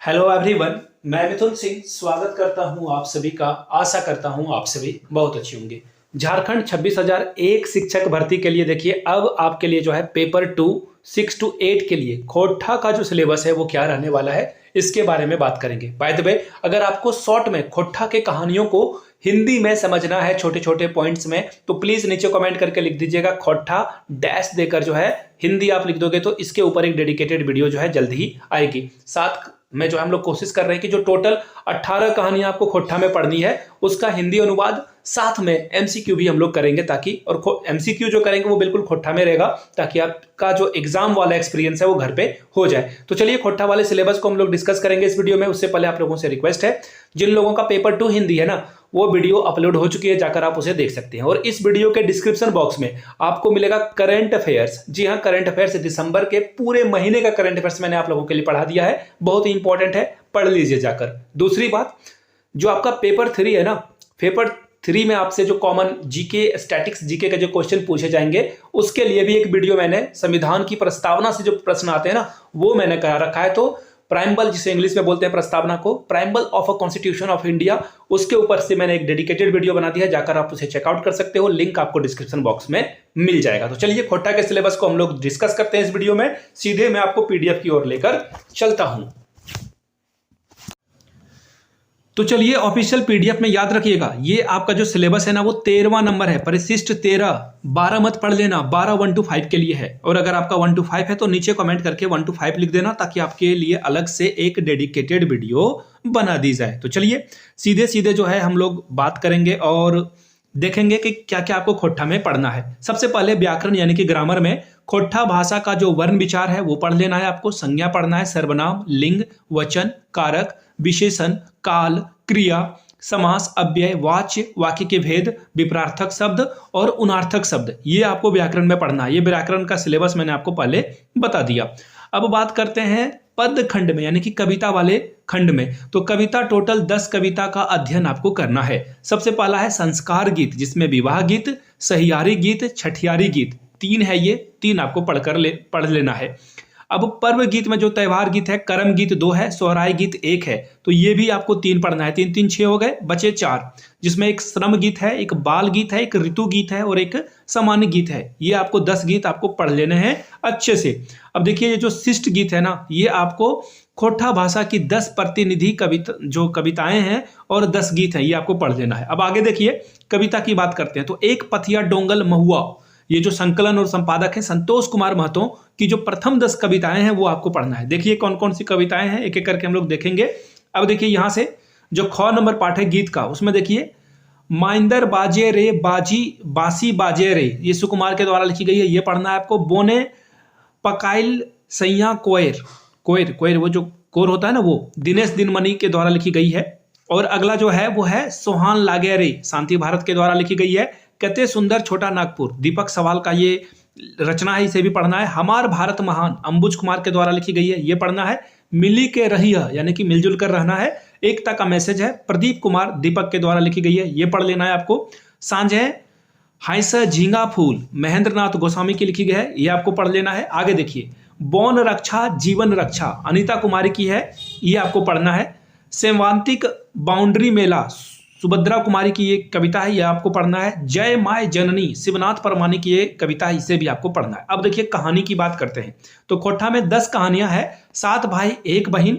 Hello everyone, मैं मिथुन सिंह स्वागत करता हूं आप सभी का। आशा करता हूं आप सभी बहुत अच्छे होंगे। झारखंड 26,001 शिक्षक भर्ती के लिए देखिए अब आपके लिए जो है पेपर 2 6 to 8 के लिए खोट्ठा का जो सिलेबस है वो क्या रहने वाला है इसके बारे में बात करेंगे। बाय द वे, अगर आपको शॉर्ट में खोट्ठा के कहानियों को हिंदी में समझना है छोटे छोटे पॉइंट्स में तो प्लीज नीचे कमेंट करके लिख दीजिएगा खोट्ठा डैश देकर जो है हिंदी आप लिख दोगे तो इसके ऊपर एक डेडिकेटेड वीडियो जो है जल्द ही आएगी। साथ में जो हम लोग कोशिश कर रहे हैं कि जो टोटल 18 कहानियां आपको खोट्ठा में पढ़नी है उसका हिंदी अनुवाद साथ में एमसीक्यू भी हम लोग करेंगे ताकि, और एमसीक्यू जो करेंगे वो बिल्कुल खोट्ठा में रहेगा ताकि आपका जो एग्जाम वाला एक्सपीरियंस है वो घर पे हो जाए। तो चलिए खोट्ठा वाले सिलेबस को हम लोग डिस्कस करेंगे इस वीडियो में। उससे पहले आप लोगों से रिक्वेस्ट है, जिन लोगों का पेपर 2 हिंदी है ना वो वीडियो अपलोड हो चुकी है, जाकर आप उसे देख सकते हैं। और इस वीडियो के डिस्क्रिप्शन बॉक्स में आपको मिलेगा करंट अफेयर्स। जी हाँ, करंट अफेयर्स, दिसंबर के पूरे महीने का करंट अफेयर्स मैंने आप लोगों के लिए पढ़ा दिया है, बहुत ही इंपॉर्टेंट है, पढ़ लीजिए जाकर। दूसरी बात, जो आपका पेपर 3 है ना, पेपर 3 में आपसे जो कॉमन जीके, स्टैटिक्स जीके के जो क्वेश्चन पूछे जाएंगे उसके लिए भी एक वीडियो मैंने संविधान की प्रस्तावना से जो प्रश्न आते हैं ना वो मैंने करा रखा है। तो प्राइम्बल, जिसे इंग्लिश में बोलते हैं प्रस्तावना को, preamble of a constitution of India, उसके ऊपर से मैंने एक डेडिकेटेड वीडियो बना दी है, जाकर आप उसे चेकआउट कर सकते हो, लिंक आपको डिस्क्रिप्शन बॉक्स में मिल जाएगा। तो चलिए खोट्ठा के सिलेबस को हम लोग डिस्कस करते हैं इस वीडियो में। सीधे मैं आपको पीडीएफ की ओर लेकर चलता हूं। तो चलिए ऑफिशियल पीडीएफ में याद रखिएगा, ये आपका जो सिलेबस है ना वो 13वां नंबर है, परिशिष्ट 13। 12 मत पढ़ लेना, 12 1 to 5 के लिए है। और अगर आपका 1 to 5 है तो नीचे कमेंट करके 1 to 5 लिख देना ताकि आपके लिए अलग से एक डेडिकेटेड वीडियो बना दी जाए। तो चलिए सीधे सीधे जो है हम लोग बात करेंगे और देखेंगे कि क्या क्या आपको खोट्ठा में पढ़ना है। सबसे पहले व्याकरण यानी कि ग्रामर में खोट्ठा भाषा का जो वर्ण विचार है वो पढ़ लेना है आपको। संज्ञा पढ़ना है, सर्वनाम, लिंग, वचन, कारक, विशेषण, काल, क्रिया, समास, अव्यय, वाच्य, वाक्य के भेद, विपरार्थक शब्द और उनार्थक शब्द, ये आपको व्याकरण में पढ़ना है। ये व्याकरण का सिलेबस मैंने आपको पहले बता दिया। अब बात करते हैं पद खंड में यानी कि कविता वाले खंड में। तो कविता टोटल 10 कविता का अध्ययन आपको करना है। सबसे पहला है संस्कार गीत, जिसमें विवाह गीत, सहियारी गीत, छठियारी गीत, 3 है, ये 3 आपको पढ़ लेना है। अब पर्व गीत में जो त्योहार गीत है, कर्म गीत 2 है, सोहराय गीत 1 है, तो ये भी आपको 3 पढ़ना है। 3 3 6 हो गए, बचे 4, जिसमें एक श्रम गीत है, एक बाल गीत है, एक ऋतु गीत है और एक सामान्य गीत है। ये आपको 10 गीत आपको पढ़ लेने हैं अच्छे से। अब देखिए ये जो शिष्ट गीत है ना, ये आपको खोट्ठा भाषा की 10 प्रतिनिधि कविताएं हैं और 10 गीत हैं, ये आपको पढ़ लेना है। अब आगे देखिए कविता की बात करते हैं। तो एक पथिया डोंगल महुआ, ये जो संकलन और संपादक है संतोष कुमार महतो की जो प्रथम 10 कविताएं हैं वो आपको पढ़ना है। देखिए कौन कौन सी कविताएं हैं, एक एक करके हम लोग देखेंगे। अब देखिए यहाँ से जो ख नंबर पाठ है गीत का, उसमें देखिए माइंदर बाजे रे बाजी बासी बाजे रे, ये सुकुमार के द्वारा लिखी गई है, ये पढ़ना है आपको। बोने पकाइल सैया कोयर, कोयर कोयर वो जो कोर होता है ना, वो दिनेश दिनमणि के द्वारा लिखी गई है। और अगला जो है वो है सोहान लागे रे, शांति भारत के द्वारा लिखी गई है। कते सुंदर छोटा नागपुर, दीपक सवाल का ये रचना है, इसे भी पढ़ना है। हमार भारत महान, अंबुज कुमार के द्वारा लिखी गई है, ये पढ़ना है। मिली के रही है यानी कि मिलजुल कर रहना है, एकता का मैसेज है, प्रदीप कुमार दीपक के द्वारा लिखी गई है, ये पढ़ लेना है आपको। सांझे हाइस झींगा फूल, महेंद्र नाथ गोस्वामी की लिखी गई है, ये आपको पढ़ लेना है। आगे देखिए बौन रक्षा जीवन रक्षा, अनीता कुमारी की है, ये आपको पढ़ना है। सेवांतिक बाउंड्री मेला, सुभद्रा कुमारी की ये कविता है, ये आपको पढ़ना है। जय माय जननी, शिवनाथ परमानी की ये कविता है, इसे भी आपको पढ़ना है। अब देखिए कहानी की बात करते हैं। तो खोट्ठा में 10 कहानियां हैं। 7 भाई 1 बहन,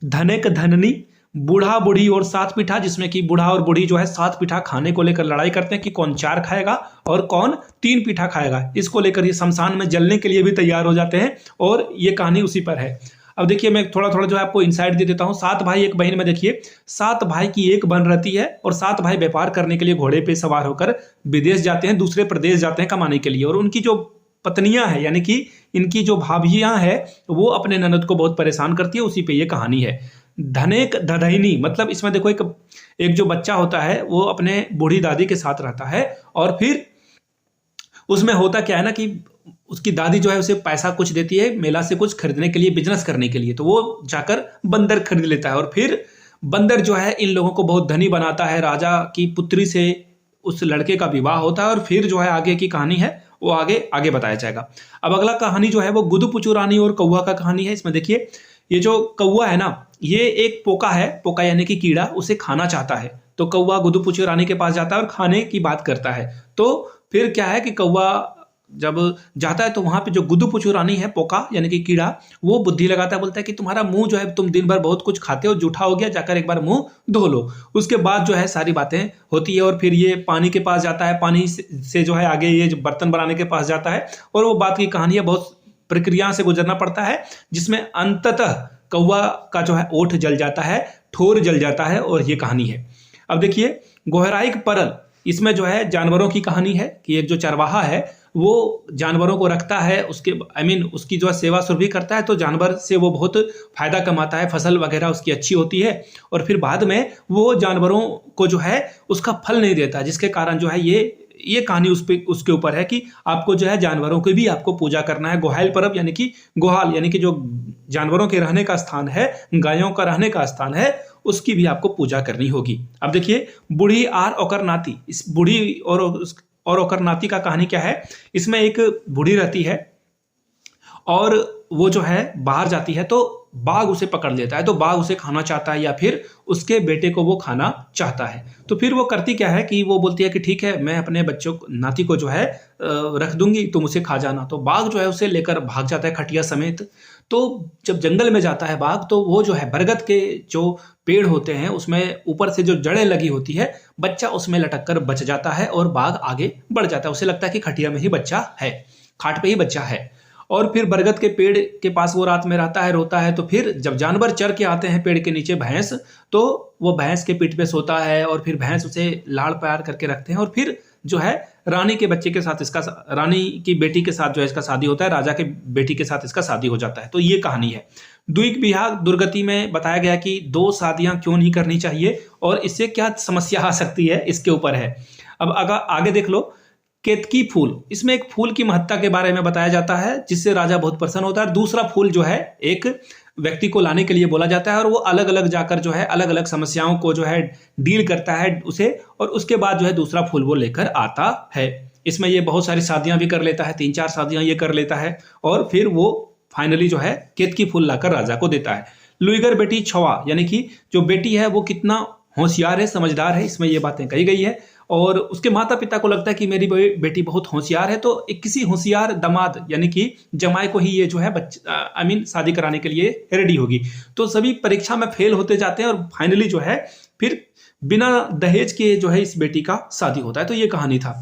धनिक धननी, बूढ़ा बूढ़ी और 7 पीठा, जिसमें कि बूढ़ा और बूढ़ी जो है 7 पीठा खाने को लेकर लड़ाई करते हैं कि कौन 4 खाएगा और कौन 3 पीठा खाएगा। इसको लेकर ये शमशान में जलने के लिए भी तैयार हो जाते हैं और ये कहानी उसी पर है। अब देखिए मैं थोड़ा थोड़ा जो है आपको इनसाइट दे देता हूँ। 7 भाई 1 बहन में देखिए 7 भाई की एक बहन रहती है और 7 भाई व्यापार करने के लिए घोड़े पे सवार होकर विदेश जाते हैं, दूसरे प्रदेश जाते हैं कमाने के लिए। और उनकी जो पत्नियां हैं यानी कि इनकी जो भाभियां हैं वो अपने ननद को बहुत परेशान करती है, उसी पे ये कहानी है। धनेक धधैनी, मतलब इसमें देखो एक जो बच्चा होता है वो अपने बूढ़ी दादी के साथ रहता है और फिर उसमें होता क्या है ना कि उसकी दादी जो है उसे पैसा कुछ देती है मेला से कुछ खरीदने के लिए, बिजनेस करने के लिए, तो वो जाकर बंदर खरीद लेता है और फिर बंदर जो है इन लोगों को बहुत धनी बनाता है। राजा की पुत्री से उस लड़के का विवाह होता है और फिर जो है आगे की कहानी है वो आगे आगे बताया जाएगा। अब अगला कहानी जो है वो गुदुपुचू रानी और कौवा का कहानी है। इसमें देखिए ये जो कौवा है ना, ये एक पोका है, पोका यानी कि कीड़ा, उसे खाना चाहता है। तो कौवा गुदुपुचु रानी के पास जाता है और खाने की बात करता है। तो फिर क्या है कि कौवा जब जाता है तो वहां पे जो गुदुपुचु रानी है, पोका यानी कि कीड़ा, वो बुद्धि लगाता है, बोलता है कि तुम्हारा मुंह जो है, तुम दिन भर बहुत कुछ खाते हो, जूठा हो गया, जाकर एक बार मुंह धो लो। उसके बाद जो है सारी बातें होती है और फिर ये पानी के पास जाता है, पानी से जो है आगे ये जो बर्तन बनाने के पास जाता है और वो बात की कहानी है, बहुत प्रक्रिया से गुजरना पड़ता है, जिसमें अंततः कौवा का जो है ओठ जल जाता है, ठोर जल जाता है और ये कहानी है। अब देखिए गोहराइक परल, इसमें जो है जानवरों की कहानी है कि एक जो चरवाहा है वो जानवरों को रखता है, उसके उसकी जो है सेवा सुरभि करता है, तो जानवर से वो बहुत फायदा कमाता है, फसल वगैरह उसकी अच्छी होती है और फिर बाद में वो जानवरों को जो है उसका फल नहीं देता, जिसके कारण जो है ये कहानी उसके ऊपर है कि आपको जो है जानवरों की भी आपको पूजा करना है। गोहाइल परब यानी कि गोहाल यानी कि जो जानवरों के रहने का स्थान है, गायों का रहने का स्थान है, उसकी भी आपको पूजा करनी होगी। अब देखिए बूढ़ी आर ओकर नाती, इस बूढ़ी और ओकर नाती का कहानी क्या है। इसमें एक बूढ़ी रहती है और वो जो है बाहर जाती है तो बाघ उसे पकड़ लेता है, तो बाघ उसे खाना चाहता है या फिर उसके बेटे को वो खाना चाहता है। तो फिर वो करती क्या है कि वो बोलती है कि ठीक है, मैं अपने बच्चों नाती को जो है रख दूंगी, तुम उसे खा जाना। तो बाघ जो है उसे लेकर भाग जाता है खटिया समेत। तो जब जंगल में जाता है बाघ, तो वो जो है बरगद के जो पेड़ होते हैं उसमें ऊपर से जो जड़ें लगी होती है, बच्चा उसमें लटक कर बच जाता है और बाघ आगे बढ़ जाता है। उसे लगता है कि खटिया में ही बच्चा है, खाट पे ही बच्चा है। और फिर बरगद के पेड़ के पास वो रात में रहता है, रोता है। तो फिर जब जानवर चर के आते हैं पेड़ के नीचे, भैंस, तो वो भैंस के पीठ पे सोता है और फिर भैंस उसे लाड़ प्यार करके रखते हैं और फिर जो है रानी के बच्चे के साथ रानी की बेटी के साथ जो है इसका शादी होता है, राजा के बेटी के साथ इसका शादी हो जाता है। तो ये कहानी है। द्विक विवाह दुर्गति में बताया गया कि 2 शादियां क्यों नहीं करनी चाहिए और इससे क्या समस्या आ सकती है, इसके ऊपर है। अब अगर आगे देख लो, केतकी फूल, इसमें एक फूल की महत्ता के बारे में बताया जाता है जिससे राजा बहुत प्रसन्न होता है। दूसरा फूल जो है एक व्यक्ति को लाने के लिए बोला जाता है और वो अलग अलग जाकर जो है अलग अलग समस्याओं को जो है डील करता है उसे, और उसके बाद जो है दूसरा फूल वो लेकर आता है। इसमें ये बहुत सारी शादियां भी कर लेता है, 3-4 शादियां ये कर लेता है और फिर वो फाइनली जो है केतकी फूल लाकर राजा को देता है। लुईगर बेटी छवा यानी कि जो बेटी है वो कितना होशियार है, समझदार है, इसमें ये बातें कही गई है। और उसके माता पिता को लगता है कि मेरी बेटी बहुत होशियार है, तो एक किसी होशियार दामाद यानी कि जमाई को ही ये जो है शादी कराने के लिए रेडी होगी। तो सभी परीक्षा में फेल होते जाते हैं और फाइनली जो है फिर बिना दहेज के जो है इस बेटी का शादी होता है। तो ये कहानी था।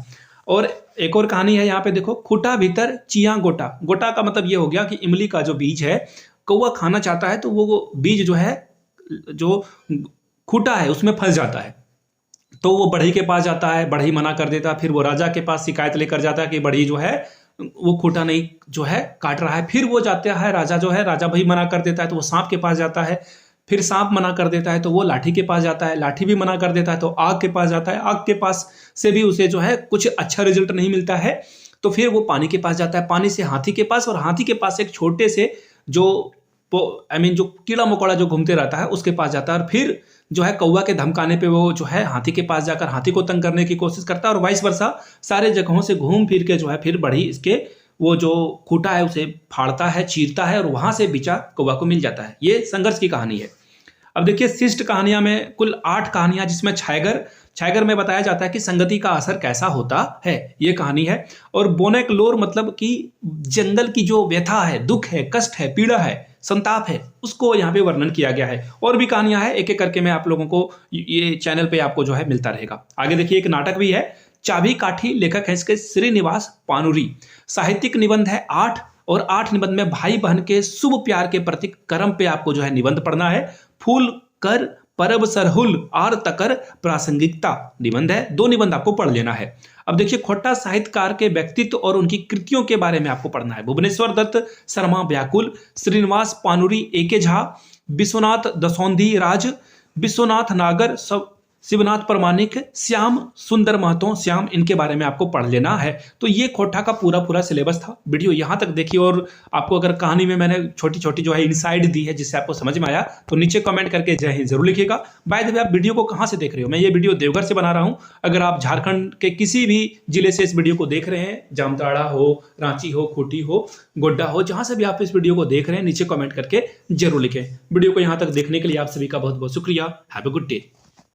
और एक और कहानी है यहाँ पे देखो, खूटा भीतर चिया गोटा। गोटा का मतलब ये हो गया कि इमली का जो बीज है कौवा खाना चाहता है, तो वो बीज जो है जो खूटा है उसमें फंस जाता है। तो वो बढ़ई के पास जाता है, बढ़ई मना कर देता है, फिर वो राजा के पास शिकायत लेकर जाता है कि बढ़ई जो है वो खूटा नहीं जो है काट रहा है। फिर वो जाता है, राजा जो है, राजा भाई मना कर देता है तो वो सांप के पास जाता है, फिर सांप मना कर देता है तो वो लाठी के पास जाता है, लाठी भी मना कर देता है तो आग के पास जाता है, आग के पास से भी उसे जो है कुछ अच्छा रिजल्ट नहीं मिलता है। तो फिर वो पानी के पास जाता है, पानी से हाथी के पास, और हाथी के पास एक छोटे से जो जो कीड़ा मकोड़ा जो घूमते रहता है उसके पास जाता है। और फिर जो है कौवा के धमकाने पे वो जो है हाथी के पास जाकर हाथी को तंग करने की कोशिश करता है और वाइस वर्सा सारे जगहों से घूम फिर के जो है फिर बढ़ी इसके वो जो खूटा है उसे फाड़ता है, चीरता है और वहां से बिचा कौवा को मिल जाता है। ये संघर्ष की कहानी है। अब देखिए शिष्ट कहानियां में कुल 8 कहानियां, जिसमें छायगर में बताया जाता है कि संगति का असर कैसा होता है, ये कहानी है। और बोनेक लोर मतलब कि जंगल की जो व्यथा है, दुख है, कष्ट है, पीड़ा है, संताप है, उसको यहाँ पे वर्णन किया गया है। और भी कहानियां हैं, एक एक करके मैं आप लोगों को ये चैनल पे आपको जो है मिलता रहेगा। आगे देखिए एक नाटक भी है, चाबी काठी, लेखक है इसके श्रीनिवास पानुरी। साहित्यिक निबंध है 8 और 8 निबंध में भाई बहन के शुभ प्यार के प्रतीक कर्म पे आपको जो है निबंध पढ़ना है। फूल कर परब सरहुल आर तकर प्रासंगिकता निबंध है, 2 निबंध आपको पढ़ लेना है। अब देखिए खोटा साहित्यकार के व्यक्तित्व और उनकी कृतियों के बारे में आपको पढ़ना है। भुवनेश्वर दत्त शर्मा व्याकुल, श्रीनिवास पानुरी एके झा, विश्वनाथ दसौंधी राज, विश्वनाथ नागर शिवनाथ प्रमाणिक, श्याम सुंदर महतो, श्याम, इनके बारे में आपको पढ़ लेना है। तो ये खोटा का पूरा सिलेबस था। वीडियो यहाँ तक देखिए, और आपको अगर कहानी में मैंने छोटी छोटी जो है इनसाइड दी है जिससे आपको समझ में आया तो नीचे कमेंट करके जय हिंद जरूर लिखिएगा। बाय द वे, आप वीडियो को कहाँ से देख रहे हो? मैं ये वीडियो देवघर से बना रहा हूँ। अगर आप झारखंड के किसी भी जिले से इस वीडियो को देख रहे हैं, जामताड़ा हो, रांची हो, खूंटी हो, गोड्डा हो, जहां से भी आप इस वीडियो को देख रहे हैं, नीचे कमेंट करके जरूर लिखें। वीडियो को यहाँ तक देखने के लिए आप सभी का बहुत बहुत शुक्रिया। Have a good day.